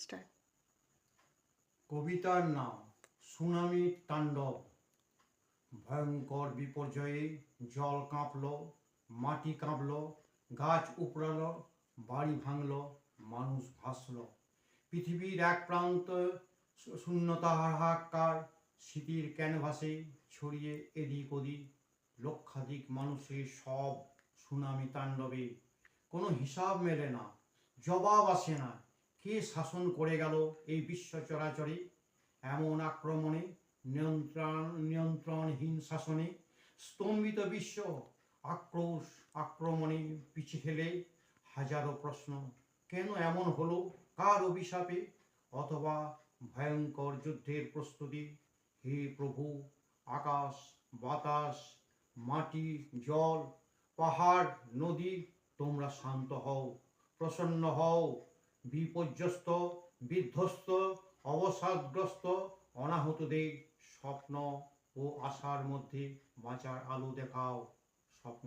Start. কবিতার নাম সুনামির তাণ্ডব। ভয়ঙ্কর বিপর্যয়ে জল কাঁপল, মাটি কাঁপল, গাছ উপড়াল, বাড়ি ভাঙল, মানুষ ভাসল। পৃথিবীর এক প্রান্ত শূন্যতা হাহাকার, স্মৃতির ক্যানভাসে ছড়িয়ে এদিক ওদিক লক্ষাধিক মানুষের সব সুনামি তাণ্ডবে। কোনো হিসাব মেলে না, জবাব আসে না। কে শাসন করে গেল এই বিশ্ব চরাচরে? এমন আক্রমণে, নিয়ন্ত্রণহীন শাসনে স্তম্ভিত বিশ্ব আক্রোশ আক্রমণে পিছু ফেলে হাজারো প্রশ্ন। কেন এমন হলো? কার অভিশাপে? অথবা ভয়ঙ্কর যুদ্ধের প্রস্তুতি? হে প্রভু, আকাশ, বাতাস, মাটি, জল, পাহাড়, নদী, তোমরা শান্ত হও, প্রসন্ন হও। বিপর্যস্ত, বিধ্বস্ত, অবসাদগ্রস্ত অনাহতদের স্বপ্ন ও আশার মধ্যে বাঁচার আলো দেখাও। স্বপ্ন